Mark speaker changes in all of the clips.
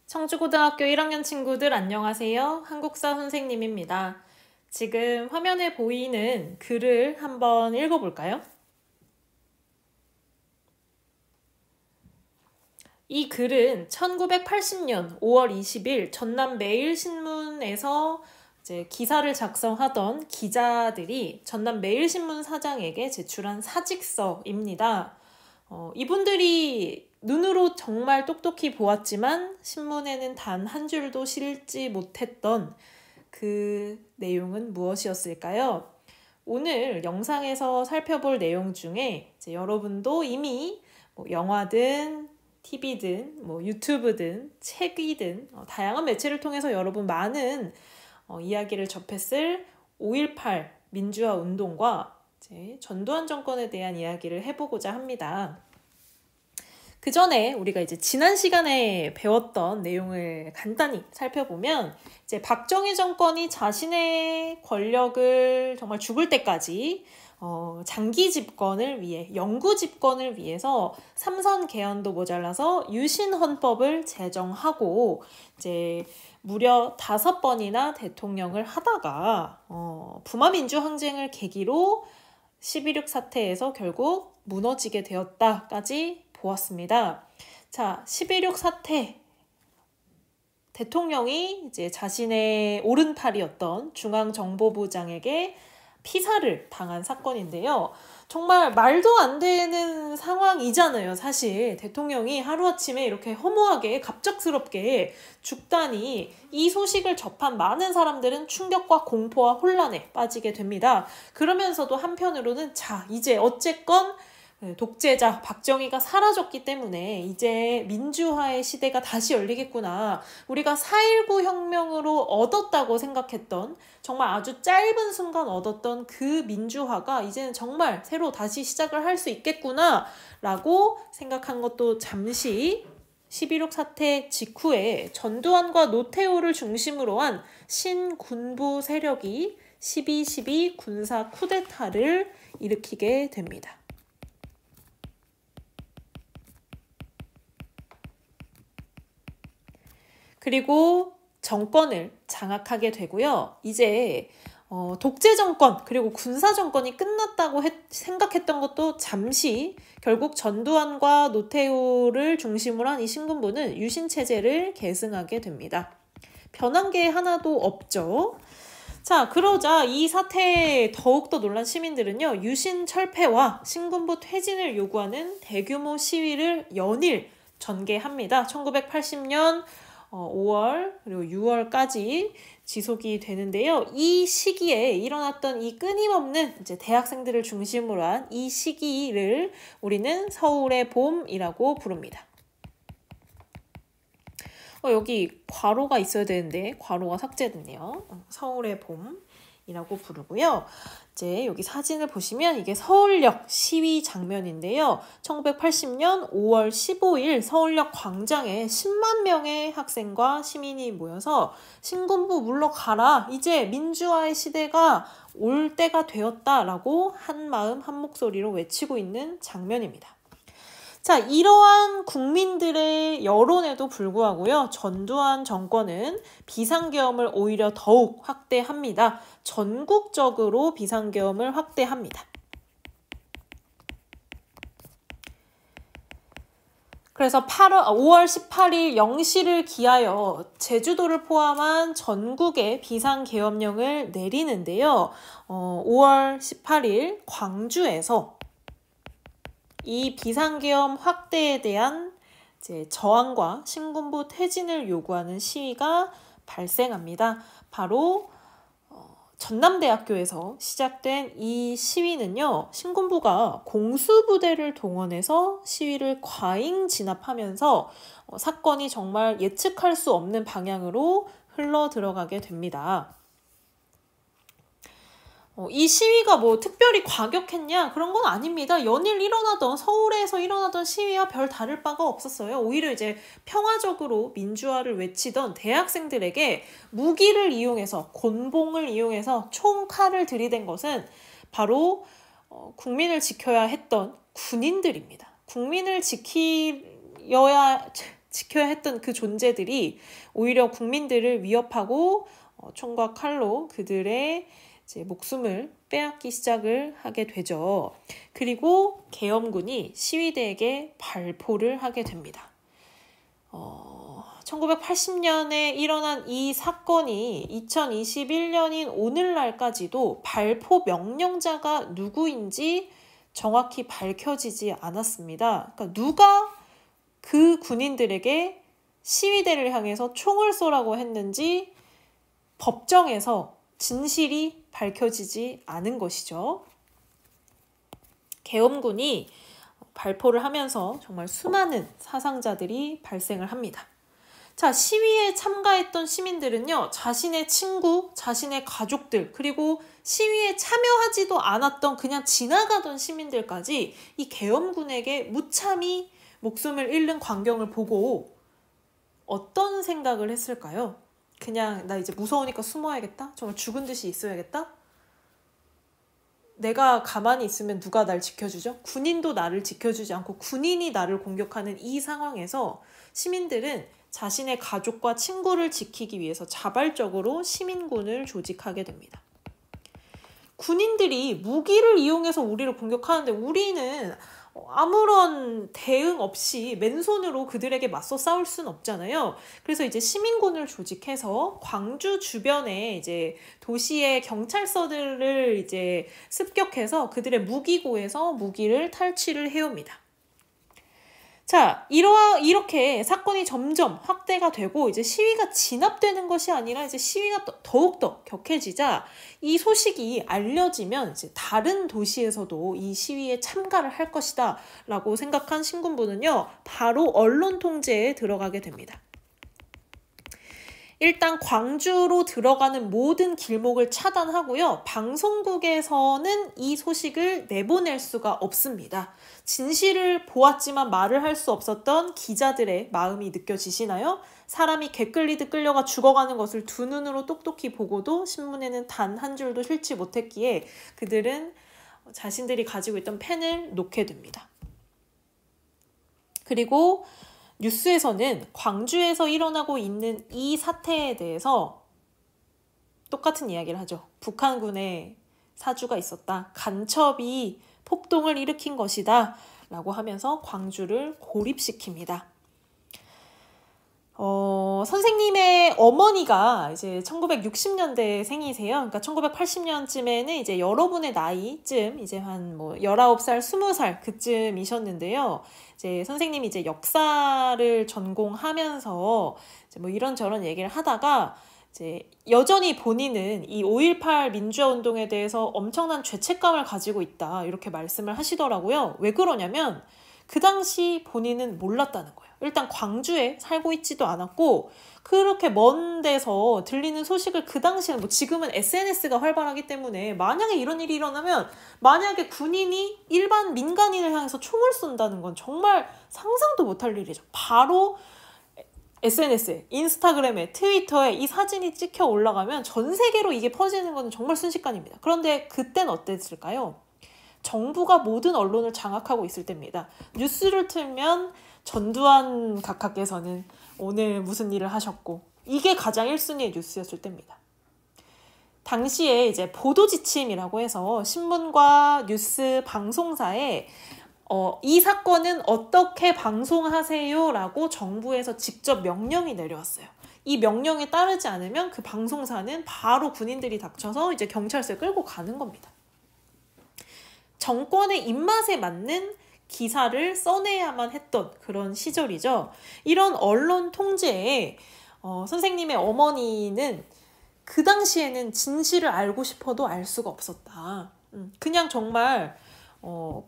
Speaker 1: 청주고등학교 1학년 친구들 안녕하세요. 한국사 선생님입니다. 지금 화면에 보이는 글을 한번 읽어볼까요? 이 글은 1980년 5월 20일 전남 매일신문에서 이제 기사를 작성하던 기자들이 전남 매일신문 사장에게 제출한 사직서입니다. 이분들이 눈으로 정말 똑똑히 보았지만 신문에는 단 한 줄도 실지 못했던 그 내용은 무엇이었을까요? 오늘 영상에서 살펴볼 내용 중에 이제 여러분도 이미 영화든 TV든 유튜브든 책이든 다양한 매체를 통해서 여러분 많은 이야기를 접했을 5.18 민주화 운동과 이제 전두환 정권에 대한 이야기를 해보고자 합니다. 그 전에 우리가 이제 지난 시간에 배웠던 내용을 간단히 살펴보면 이제 박정희 정권이 자신의 권력을 정말 죽을 때까지 장기 집권을 위해, 영구 집권을 위해서 삼선 개헌도 모자라서 유신헌법을 제정하고 이제 무려 5번이나 대통령을 하다가 부마민주항쟁을 계기로 11.6 사태에서 결국 무너지게 되었다까지 보았습니다. 자, 11.6 사태. 대통령이 이제 자신의 오른팔이었던 중앙정보부장에게 피살을 당한 사건인데요. 정말 말도 안 되는 상황이잖아요. 사실 대통령이 하루아침에 이렇게 허무하게 갑작스럽게 죽다니 이 소식을 접한 많은 사람들은 충격과 공포와 혼란에 빠지게 됩니다. 그러면서도 한편으로는 자, 이제 어쨌건 독재자 박정희가 사라졌기 때문에 이제 민주화의 시대가 다시 열리겠구나. 우리가 4.19 혁명으로 얻었다고 생각했던, 정말 아주 짧은 순간 얻었던 그 민주화가 이제는 정말 새로 다시 시작을 할 수 있겠구나 라고 생각한 것도 잠시 11.6 사태 직후에 전두환과 노태우를 중심으로 한 신군부 세력이 12.12 군사 쿠데타를 일으키게 됩니다. 그리고 정권을 장악하게 되고요. 이제 독재 정권 그리고 군사 정권이 끝났다고 생각했던 것도 잠시 결국 전두환과 노태우를 중심으로 한 이 신군부는 유신 체제를 계승하게 됩니다. 변한 게 하나도 없죠. 자, 그러자 이 사태에 더욱더 놀란 시민들은요. 유신 철폐와 신군부 퇴진을 요구하는 대규모 시위를 연일 전개합니다. 1980년 5월 그리고 6월까지 지속이 되는데요. 이 시기에 일어났던 이 끊임없는 이제 대학생들을 중심으로 한 이 시기를 우리는 서울의 봄이라고 부릅니다. 여기 괄호가 있어야 되는데 괄호가 삭제됐네요. 서울의 봄이라고 부르고요. 이제 여기 사진을 보시면 이게 서울역 시위 장면인데요. 1980년 5월 15일 서울역 광장에 10만 명의 학생과 시민이 모여서 신군부 물러가라. 이제 민주화의 시대가 올 때가 되었다라고 한 마음 한 목소리로 외치고 있는 장면입니다. 자, 이러한 국민들의 여론에도 불구하고요. 전두환 정권은 비상계엄을 오히려 더욱 확대합니다. 전국적으로 비상계엄을 확대합니다. 그래서 5월 18일 0시를 기하여 제주도를 포함한 전국에 비상계엄령을 내리는데요. 5월 18일 광주에서 이 비상계엄 확대에 대한 이제 저항과 신군부 퇴진을 요구하는 시위가 발생합니다. 바로 전남대학교에서 시작된 이 시위는요. 신군부가 공수부대를 동원해서 시위를 과잉 진압하면서 사건이 정말 예측할 수 없는 방향으로 흘러 들어가게 됩니다. 이 시위가 특별히 과격했냐? 그런 건 아닙니다. 연일 서울에서 일어나던 시위와 별 다를 바가 없었어요. 오히려 이제 평화적으로 민주화를 외치던 대학생들에게 무기를 이용해서, 곤봉을 이용해서 총칼을 들이댄 것은 바로 국민을 지켜야 했던 군인들입니다. 국민을 지켜야 했던 그 존재들이 오히려 국민들을 위협하고 총과 칼로 그들의 이제 목숨을 빼앗기 시작을 하게 되죠. 그리고 계엄군이 시위대에게 발포를 하게 됩니다. 1980년에 일어난 이 사건이 2021년인 오늘날까지도 발포 명령자가 누구인지 정확히 밝혀지지 않았습니다. 그러니까 누가 그 군인들에게 시위대를 향해서 총을 쏘라고 했는지 법정에서 진실이 밝혀지지 않은 것이죠. 계엄군이 발포를 하면서 정말 수많은 사상자들이 발생을 합니다. 자, 시위에 참가했던 시민들은요, 자신의 친구, 자신의 가족들, 그리고 시위에 참여하지도 않았던 그냥 지나가던 시민들까지 이 계엄군에게 무참히 목숨을 잃는 광경을 보고 어떤 생각을 했을까요? 그냥 나 이제 무서우니까 숨어야겠다? 정말 죽은 듯이 있어야겠다? 내가 가만히 있으면 누가 날 지켜주죠? 군인도 나를 지켜주지 않고 군인이 나를 공격하는 이 상황에서 시민들은 자신의 가족과 친구를 지키기 위해서 자발적으로 시민군을 조직하게 됩니다. 군인들이 무기를 이용해서 우리를 공격하는데 우리는 아무런 대응 없이 맨손으로 그들에게 맞서 싸울 수는 없잖아요. 그래서 이제 시민군을 조직해서 광주 주변에 이제 도시의 경찰서들을 이제 습격해서 그들의 무기고에서 무기를 탈취를 해옵니다. 자, 이렇게 사건이 점점 확대가 되고 이제 시위가 진압되는 것이 아니라 이제 시위가 더욱더 격해지자 이 소식이 알려지면 이제 다른 도시에서도 이 시위에 참가를 할 것이다 라고 생각한 신군부는요, 바로 언론 통제에 들어가게 됩니다. 일단 광주로 들어가는 모든 길목을 차단하고요. 방송국에서는 이 소식을 내보낼 수가 없습니다. 진실을 보았지만 말을 할 수 없었던 기자들의 마음이 느껴지시나요? 사람이 개 끌리듯 끌려가 죽어가는 것을 두 눈으로 똑똑히 보고도 신문에는 단 한 줄도 실지 못했기에 그들은 자신들이 가지고 있던 펜을 놓게 됩니다. 그리고 뉴스에서는 광주에서 일어나고 있는 이 사태에 대해서 똑같은 이야기를 하죠. 북한군의 사주가 있었다. 간첩이 폭동을 일으킨 것이다. 라고 하면서 광주를 고립시킵니다. 선생님의 어머니가 이제 1960년대 생이세요. 그러니까 1980년쯤에는 이제 여러분의 나이쯤, 이제 한 19살, 20살 그쯤이셨는데요. 이제 선생님이 이제 역사를 전공하면서 이제 이런저런 얘기를 하다가 이제 여전히 본인은 이 5.18 민주화 운동에 대해서 엄청난 죄책감을 가지고 있다. 이렇게 말씀을 하시더라고요. 왜 그러냐면 그 당시 본인은 몰랐다는 거예요. 일단 광주에 살고 있지도 않았고 그렇게 먼 데서 들리는 소식을 그 당시에는 지금은 SNS가 활발하기 때문에 만약에 이런 일이 일어나면 만약에 군인이 일반 민간인을 향해서 총을 쏜다는 건 정말 상상도 못할 일이죠. 바로 SNS에, 인스타그램에, 트위터에 이 사진이 찍혀 올라가면 전 세계로 이게 퍼지는 건 정말 순식간입니다. 그런데 그땐 어땠을까요? 정부가 모든 언론을 장악하고 있을 때입니다. 뉴스를 틀면 전두환 각하께서는 오늘 무슨 일을 하셨고 이게 가장 1순위의 뉴스였을 때입니다. 당시에 이제 보도지침이라고 해서 신문과 뉴스 방송사에 이 사건은 어떻게 방송하세요? 라고 정부에서 직접 명령이 내려왔어요. 이 명령에 따르지 않으면 그 방송사는 바로 군인들이 닥쳐서 이제 경찰서에 끌고 가는 겁니다. 정권의 입맛에 맞는 기사를 써내야만 했던 그런 시절이죠. 이런 언론 통제에 선생님의 어머니는 그 당시에는 진실을 알고 싶어도 알 수가 없었다. 그냥 정말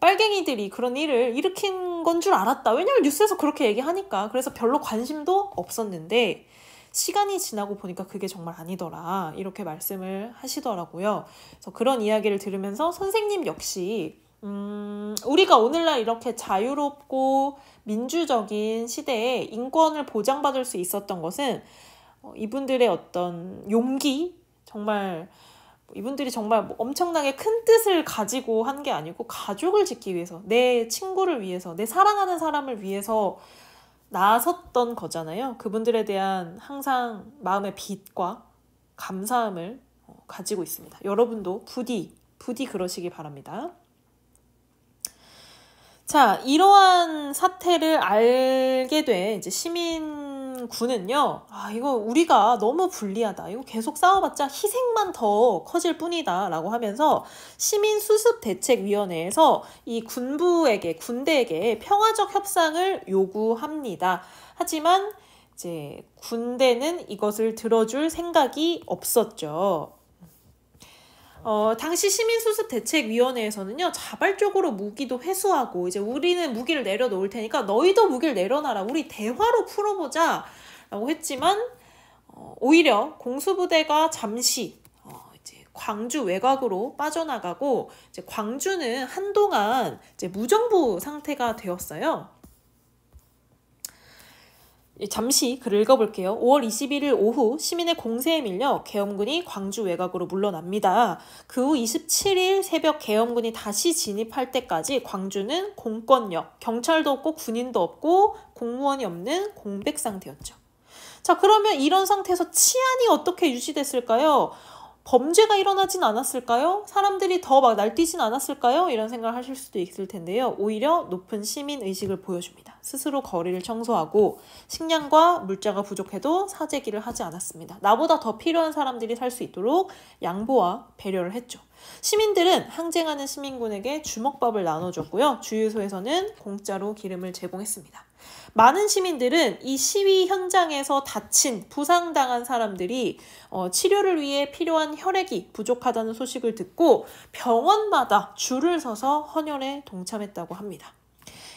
Speaker 1: 빨갱이들이 그런 일을 일으킨 건 줄 알았다. 왜냐면 뉴스에서 그렇게 얘기하니까. 그래서 별로 관심도 없었는데 시간이 지나고 보니까 그게 정말 아니더라. 이렇게 말씀을 하시더라고요. 그래서 그런 이야기를 들으면서 선생님 역시 우리가 오늘날 이렇게 자유롭고 민주적인 시대에 인권을 보장받을 수 있었던 것은 이분들의 어떤 용기, 정말 이분들이 정말 엄청나게 큰 뜻을 가지고 한 게 아니고 가족을 지키기 위해서, 내 친구를 위해서, 내 사랑하는 사람을 위해서 나섰던 거잖아요. 그분들에 대한 항상 마음의 빚과 감사함을 가지고 있습니다. 여러분도 부디 그러시기 바랍니다. 자, 이러한 사태를 알게 된 이제 시민군은요, 이거 우리가 너무 불리하다. 이거 계속 싸워봤자 희생만 더 커질 뿐이다. 라고 하면서 시민수습대책위원회에서 이 군대에게 평화적 협상을 요구합니다. 하지만 이제 군대는 이것을 들어줄 생각이 없었죠. 당시 시민수습대책위원회에서는요, 자발적으로 무기도 회수하고, 이제 우리는 무기를 내려놓을 테니까 너희도 무기를 내려놔라. 우리 대화로 풀어보자. 라고 했지만, 오히려 공수부대가 잠시, 이제 광주 외곽으로 빠져나가고, 이제 광주는 한동안 이제 무정부 상태가 되었어요. 잠시 글을 읽어볼게요. 5월 21일 오후 시민의 공세에 밀려 계엄군이 광주 외곽으로 물러납니다. 그 후 27일 새벽 계엄군이 다시 진입할 때까지 광주는 공권력, 경찰도 없고 군인도 없고 공무원이 없는 공백 상태였죠. 자, 그러면 이런 상태에서 치안이 어떻게 유지됐을까요? 범죄가 일어나진 않았을까요? 사람들이 더 막 날뛰진 않았을까요? 이런 생각을 하실 수도 있을 텐데요. 오히려 높은 시민의식을 보여줍니다. 스스로 거리를 청소하고 식량과 물자가 부족해도 사재기를 하지 않았습니다. 나보다 더 필요한 사람들이 살 수 있도록 양보와 배려를 했죠. 시민들은 항쟁하는 시민군에게 주먹밥을 나눠줬고요. 주유소에서는 공짜로 기름을 제공했습니다. 많은 시민들은 이 시위 현장에서 다친, 부상당한 사람들이 치료를 위해 필요한 혈액이 부족하다는 소식을 듣고 병원마다 줄을 서서 헌혈에 동참했다고 합니다.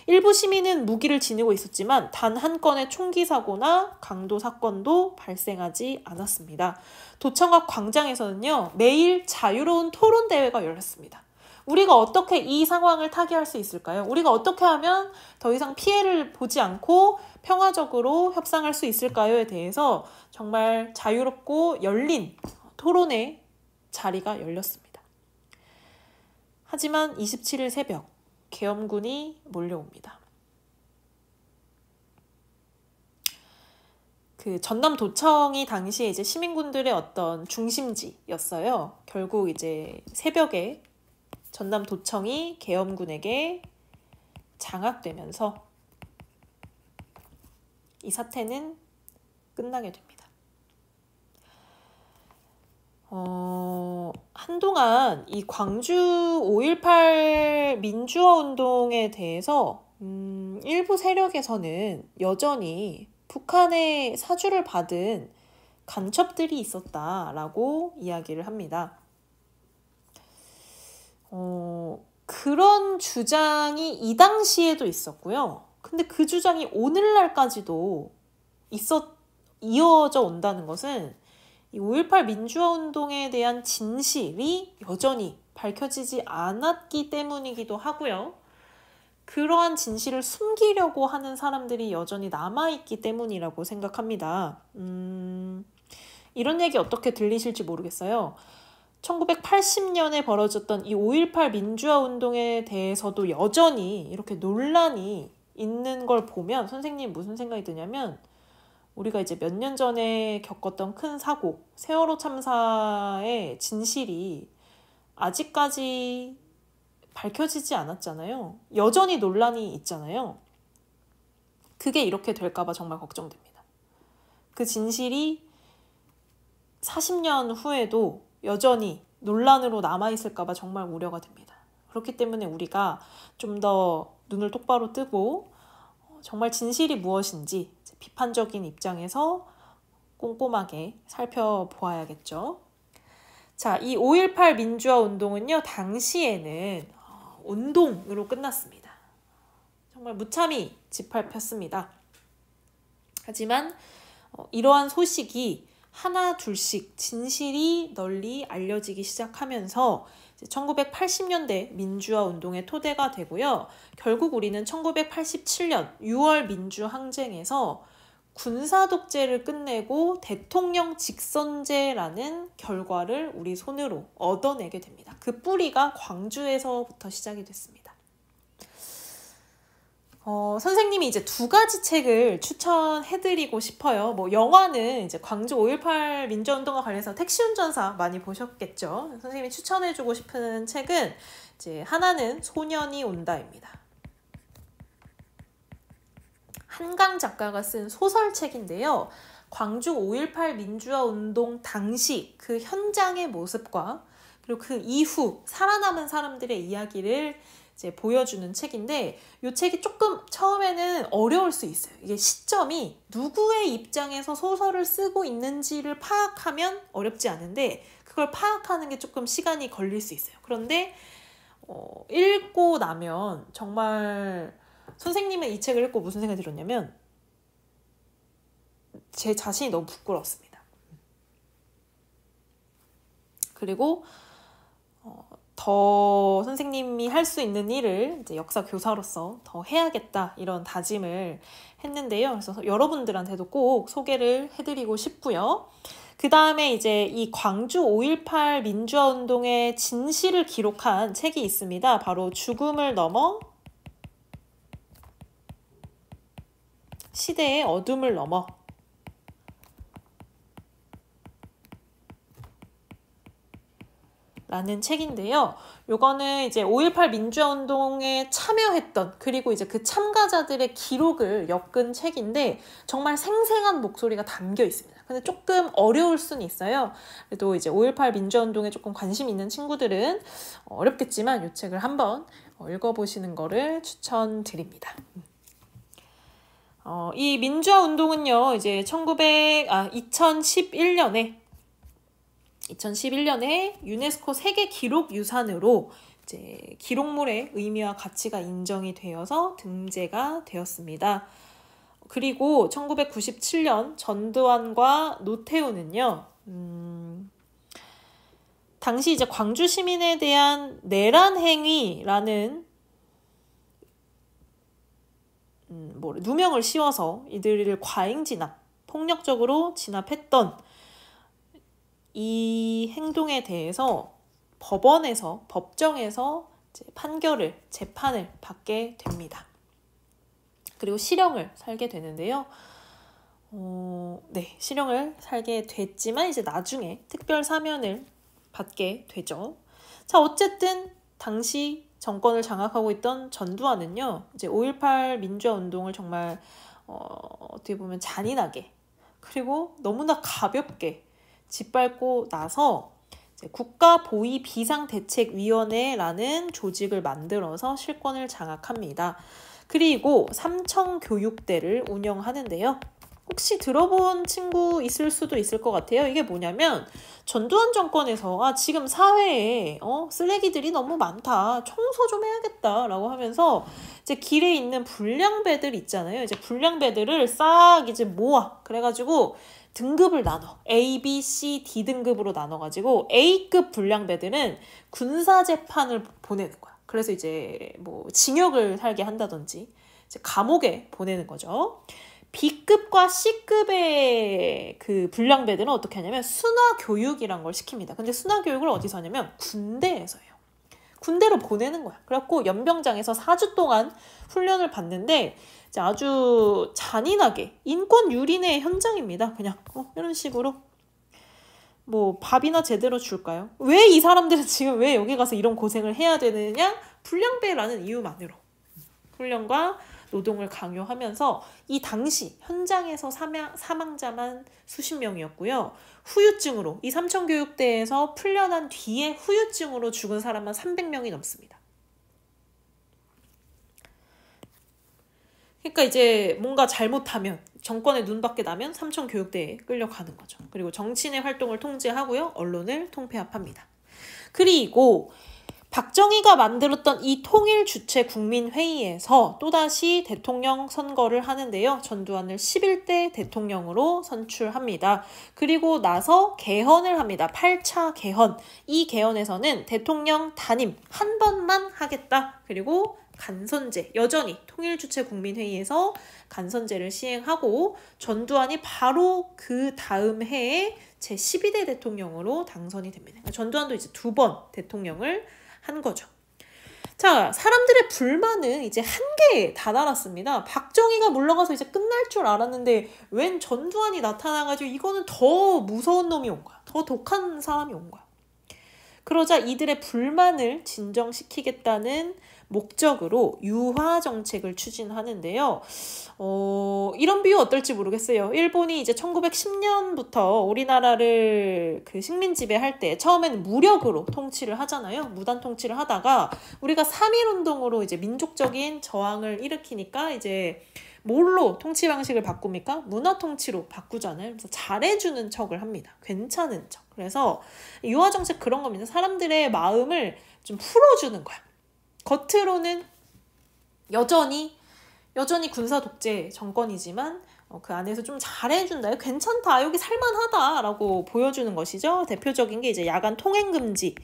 Speaker 1: 일부 시민은 무기를 지니고 있었지만 단 한 건의 총기 사고나 강도 사건도 발생하지 않았습니다. 도청각 광장에서는요, 매일 자유로운 토론 대회가 열렸습니다. 우리가 어떻게 이 상황을 타개할 수 있을까요? 우리가 어떻게 하면 더 이상 피해를 보지 않고 평화적으로 협상할 수 있을까요?에 대해서 정말 자유롭고 열린 토론의 자리가 열렸습니다. 하지만 27일 새벽 계엄군이 몰려옵니다. 그 전남도청이 당시에 이제 시민군들의 어떤 중심지였어요. 결국 이제 새벽에 전남도청이 계엄군에게 장악되면서 이 사태는 끝나게 됩니다. 한동안 이 광주 5.18 민주화 운동에 대해서 일부 세력에서는 여전히 북한의 사주를 받은 간첩들이 있었다라고 이야기를 합니다. 그런 주장이 이 당시에도 있었고요. 근데 그 주장이 오늘날까지도 이어져 온다는 것은 이 5.18 민주화 운동에 대한 진실이 여전히 밝혀지지 않았기 때문이기도 하고요. 그러한 진실을 숨기려고 하는 사람들이 여전히 남아있기 때문이라고 생각합니다. 이런 얘기 어떻게 들리실지 모르겠어요. 1980년에 벌어졌던 이 5.18 민주화 운동에 대해서도 여전히 이렇게 논란이 있는 걸 보면 선생님 무슨 생각이 드냐면 우리가 이제 몇 년 전에 겪었던 큰 사고, 세월호 참사의 진실이 아직까지 밝혀지지 않았잖아요. 여전히 논란이 있잖아요. 그게 이렇게 될까봐 정말 걱정됩니다. 그 진실이 40년 후에도 여전히 논란으로 남아있을까봐 정말 우려가 됩니다. 그렇기 때문에 우리가 좀 더 눈을 똑바로 뜨고 정말 진실이 무엇인지 비판적인 입장에서 꼼꼼하게 살펴보아야겠죠. 자, 이 5.18 민주화 운동은요, 당시에는 운동으로 끝났습니다. 정말 무참히 짓밟혔습니다. 하지만 이러한 소식이 하나 둘씩 진실이 널리 알려지기 시작하면서 1980년대 민주화 운동의 토대가 되고요. 결국 우리는 1987년 6월 민주항쟁에서 군사독재를 끝내고 대통령 직선제라는 결과를 우리 손으로 얻어내게 됩니다. 그 뿌리가 광주에서부터 시작이 됐습니다. 선생님이 이제 두 가지 책을 추천해드리고 싶어요. 뭐 영화는 이제 광주 5.18 민주화운동과 관련해서 택시운전사 많이 보셨겠죠. 선생님이 추천해주고 싶은 책은 이제 하나는 소년이 온다입니다. 한강 작가가 쓴 소설책인데요. 광주 5.18 민주화운동 당시 그 현장의 모습과 그리고 그 이후 살아남은 사람들의 이야기를 이제 보여주는 책인데 이 책이 조금 처음에는 어려울 수 있어요. 이게 시점이 누구의 입장에서 소설을 쓰고 있는지를 파악하면 어렵지 않은데 그걸 파악하는 게 조금 시간이 걸릴 수 있어요. 그런데 읽고 나면 정말 선생님은 이 책을 읽고 무슨 생각이 들었냐면 제 자신이 너무 부끄러웠습니다. 그리고 더 선생님이 할 수 있는 일을 이제 역사 교사로서 더 해야겠다 이런 다짐을 했는데요. 그래서 여러분들한테도 꼭 소개를 해드리고 싶고요. 그 다음에 이제 이 광주 5.18 민주화운동의 진실을 기록한 책이 있습니다. 바로 죽음을 넘어 시대의 어둠을 넘어 라는 책인데요. 요거는 이제 5.18 민주화운동에 참여했던 그리고 이제 그 참가자들의 기록을 엮은 책인데 정말 생생한 목소리가 담겨 있습니다. 근데 조금 어려울 수는 있어요. 그래도 이제 5.18 민주화운동에 조금 관심 있는 친구들은 어렵겠지만 이 책을 한번 읽어보시는 거를 추천드립니다. 이 민주화운동은요, 이제 2011년에 유네스코 세계 기록 유산으로 이제 기록물의 의미와 가치가 인정이 되어서 등재가 되었습니다. 그리고 1997년 전두환과 노태우는요, 당시 이제 광주 시민에 대한 내란 행위라는 누명을 씌워서 이들을 과잉 진압, 폭력적으로 진압했던 이 행동에 대해서 법정에서 이제 재판을 받게 됩니다. 그리고 실형을 살게 되는데요. 실형을 살게 됐지만 이제 나중에 특별 사면을 받게 되죠. 자, 어쨌든 당시 정권을 장악하고 있던 전두환은요, 이제 5.18 민주화운동을 정말 어떻게 보면 잔인하게 그리고 너무나 가볍게 짓밟고 나서 이제 국가보위비상대책위원회라는 조직을 만들어서 실권을 장악합니다. 그리고 삼청교육대를 운영하는데요. 혹시 들어본 친구 있을 수도 있을 것 같아요. 이게 뭐냐면 전두환 정권에서 지금 사회에 쓰레기들이 너무 많다. 청소 좀 해야겠다라고 하면서 이제 길에 있는 불량배들 있잖아요. 이제 불량배들을 싹 이제 모아. 그래가지고 등급을 나눠. A, B, C, D 등급으로 나눠가지고 A급 불량배들은 군사재판을 보내는 거야. 그래서 이제 뭐 징역을 살게 한다든지 이제 감옥에 보내는 거죠. B급과 C급의 그 불량배들은 어떻게 하냐면 순화교육이란 걸 시킵니다. 근데 순화교육을 어디서 하냐면 군대에서 해요. 군대로 보내는 거야. 그래갖고 연병장에서 4주 동안 훈련을 받는데 이제 아주 잔인하게 인권 유린의 현장입니다. 그냥 이런 식으로 뭐 밥이나 제대로 줄까요? 왜 이 사람들은 지금 왜 여기 가서 이런 고생을 해야 되느냐? 불량배라는 이유만으로 훈련과 노동을 강요하면서 이 당시 현장에서 사망자만 수십 명이었고요. 후유증으로 이 삼청교육대에서 풀려난 뒤에 후유증으로 죽은 사람만 300명이 넘습니다. 그러니까 이제 뭔가 잘못하면 정권의 눈밖에 나면 삼청교육대에 끌려가는 거죠. 그리고 정치인의 활동을 통제하고요. 언론을 통폐합합니다. 그리고 박정희가 만들었던 이 통일주체 국민회의에서 또다시 대통령 선거를 하는데요. 전두환을 11대 대통령으로 선출합니다. 그리고 나서 개헌을 합니다. 8차 개헌. 이 개헌에서는 대통령 단임 한 번만 하겠다. 그리고 간선제, 여전히 통일주체 국민회의에서 간선제를 시행하고 전두환이 바로 그 다음 해에 제12대 대통령으로 당선이 됩니다. 전두환도 이제 2번 대통령을 한 거죠. 자, 사람들의 불만은 이제 한계에 다다랐습니다. 박정희가 물러가서 이제 끝날 줄 알았는데 웬 전두환이 나타나가지고 이거는 더 무서운 놈이 온 거야. 더 독한 사람이 온 거야. 그러자 이들의 불만을 진정시키겠다는 목적으로 유화 정책을 추진하는데요. 이런 비유 어떨지 모르겠어요. 일본이 이제 1910년부터 우리나라를 그 식민 지배할 때 처음에는 무력으로 통치를 하잖아요. 무단 통치를 하다가 우리가 3.1운동으로 이제 민족적인 저항을 일으키니까 이제 뭘로 통치 방식을 바꿉니까? 문화 통치로 바꾸잖아요. 그래서 잘해주는 척을 합니다. 괜찮은 척. 그래서 유화 정책 그런 겁니다. 사람들의 마음을 좀 풀어주는 거야. 겉으로는 여전히 군사 독재 정권이지만 그 안에서 좀 잘해준다. 괜찮다. 여기 살만하다라고 보여주는 것이죠. 대표적인 게 이제 야간 통행 금지.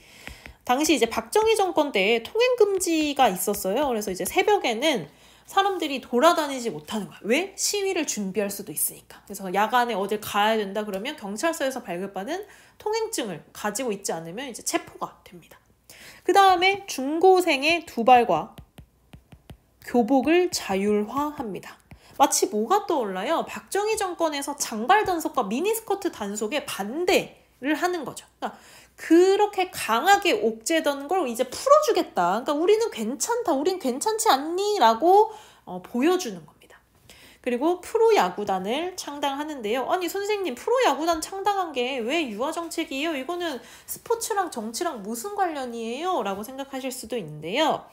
Speaker 1: 당시 이제 박정희 정권 때 통행 금지가 있었어요. 그래서 이제 새벽에는 사람들이 돌아다니지 못하는 거야. 왜? 시위를 준비할 수도 있으니까. 그래서 야간에 어딜 가야 된다 그러면 경찰서에서 발급받은 통행증을 가지고 있지 않으면 이제 체포가 됩니다. 그 다음에 중고생의 두발과 교복을 자율화합니다. 마치 뭐가 떠올라요? 박정희 정권에서 장발 단속과 미니스커트 단속에 반대를 하는 거죠. 그러니까 그렇게 강하게 옥죄던 걸 이제 풀어주겠다. 그러니까 우리는 괜찮다. 우린 괜찮지 않니? 라고 보여주는 겁니다. 그리고 프로야구단을 창당하는데요. 아니 선생님 프로야구단 창당한 게 왜 유화정책이에요? 이거는 스포츠랑 정치랑 무슨 관련이에요? 라고 생각하실 수도 있는데요.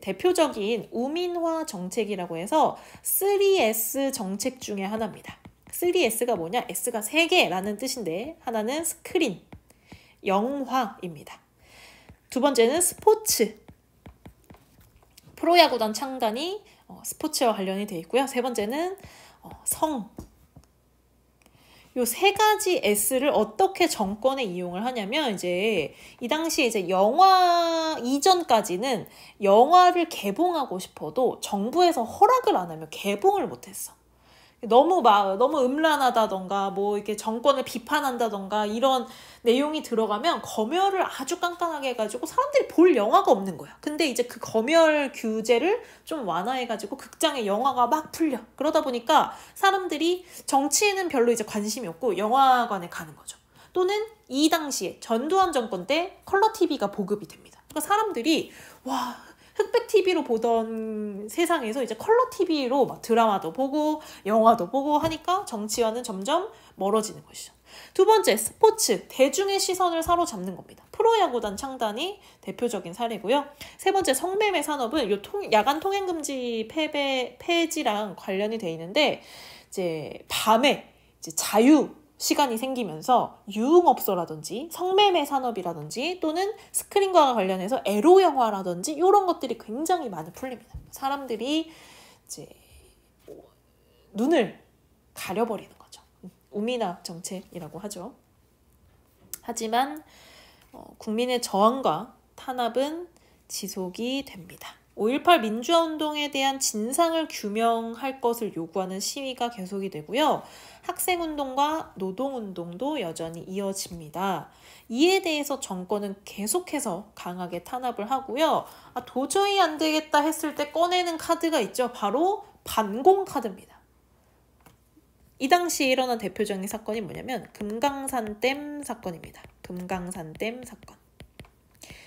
Speaker 1: 대표적인 우민화 정책이라고 해서 3S 정책 중에 하나입니다. 3S가 뭐냐? S가 3개라는 뜻인데 하나는 스크린, 영화입니다. 두 번째는 스포츠. 프로야구단 창단이 스포츠와 관련이 되어 있고요. 세 번째는 성. 요 세 가지 S를 어떻게 정권에 이용을 하냐면 이제 이 당시에 이제 영화 이전까지는 영화를 개봉하고 싶어도 정부에서 허락을 안 하면 개봉을 못 했어. 너무 음란하다던가 뭐 이렇게 정권을 비판한다던가 이런 내용이 들어가면 검열을 아주 깐깐하게 해가지고 사람들이 볼 영화가 없는 거야. 근데 이제 그 검열 규제를 좀 완화해가지고 극장에 영화가 막 풀려. 그러다 보니까 사람들이 정치에는 별로 이제 관심이 없고 영화관에 가는 거죠. 또는 이 당시에 전두환 정권 때 컬러 TV가 보급이 됩니다. 그러니까 사람들이 와 흑백 TV로 보던 세상에서 이제 컬러 TV로 막 드라마도 보고 영화도 보고 하니까 정치와는 점점 멀어지는 것이죠. 두 번째, 스포츠. 대중의 시선을 사로잡는 겁니다. 프로야구단 창단이 대표적인 사례고요. 세 번째, 성매매 산업은 야간 통행금지 폐지랑 관련이 돼 있는데 이제 밤에 이제 자유 시간이 생기면서 유흥업소라든지 성매매 산업이라든지 또는 스크린과 관련해서 에로 영화라든지 이런 것들이 굉장히 많이 풀립니다. 사람들이 이제 눈을 가려버리는 거죠. 우민화 정책이라고 하죠. 하지만 국민의 저항과 탄압은 지속이 됩니다. 5.18 민주화운동에 대한 진상을 규명할 것을 요구하는 시위가 계속이 되고요. 학생운동과 노동운동도 여전히 이어집니다. 이에 대해서 정권은 계속해서 강하게 탄압을 하고요. 도저히 안 되겠다 했을 때 꺼내는 카드가 있죠. 바로 반공카드입니다. 이 당시에 일어난 대표적인 사건이 뭐냐면 금강산댐 사건입니다. 금강산댐 사건.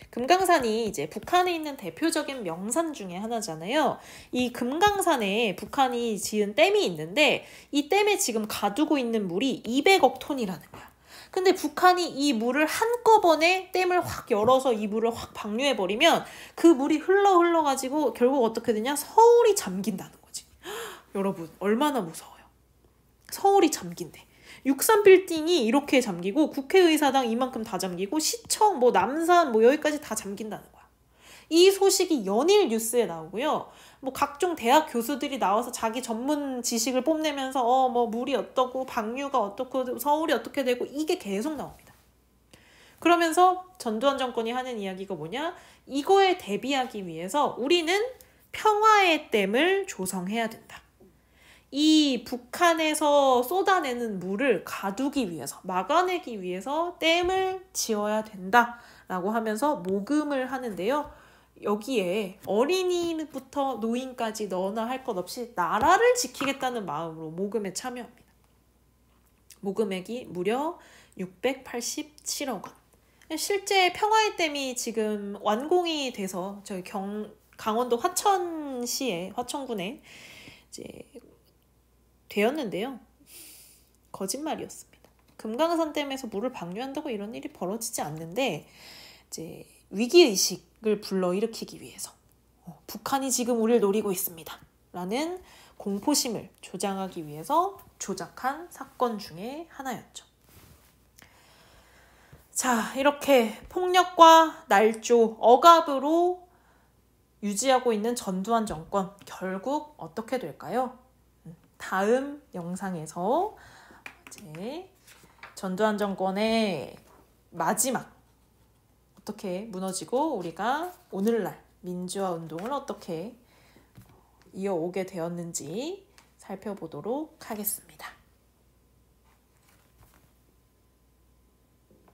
Speaker 1: 금강산이 이제 북한에 있는 대표적인 명산 중에 하나잖아요. 이 금강산에 북한이 지은 댐이 있는데 이 댐에 지금 가두고 있는 물이 200억 톤이라는 거야. 근데 북한이 이 물을 한꺼번에 댐을 확 열어서 이 물을 확 방류해버리면 그 물이 흘러가지고 결국 어떻게 되냐? 서울이 잠긴다는 거지. 여러분 얼마나 무서워요. 서울이 잠긴대. 63빌딩이 이렇게 잠기고 국회의사당 이만큼 다 잠기고 시청 남산 여기까지 다 잠긴다는 거야. 이 소식이 연일 뉴스에 나오고요. 각종 대학 교수들이 나와서 자기 전문 지식을 뽐내면서 물이 어떻고 방류가 어떻고 서울이 어떻게 되고 이게 계속 나옵니다. 그러면서 전두환 정권이 하는 이야기가 뭐냐? 이거에 대비하기 위해서 우리는 평화의 댐을 조성해야 된다. 이 북한에서 쏟아내는 물을 가두기 위해서, 막아내기 위해서 댐을 지어야 된다라고 하면서 모금을 하는데요. 여기에 어린이부터 노인까지 너나 할 것 없이 나라를 지키겠다는 마음으로 모금에 참여합니다. 모금액이 무려 687억 원. 실제 평화의 댐이 지금 완공이 돼서 저희 강원도 화천시에 화천군에 이제 되었는데요. 거짓말이었습니다. 금강산 댐에서 물을 방류한다고 이런 일이 벌어지지 않는데 이제 위기의식을 불러일으키기 위해서 북한이 지금 우리를 노리고 있습니다 라는 공포심을 조장하기 위해서 조작한 사건 중에 하나였죠. 자, 이렇게 폭력과 날조, 억압으로 유지하고 있는 전두환 정권 결국 어떻게 될까요? 다음 영상에서 이제 전두환 정권의 마지막 어떻게 무너지고 우리가 오늘날 민주화 운동을 어떻게 이어오게 되었는지 살펴보도록 하겠습니다.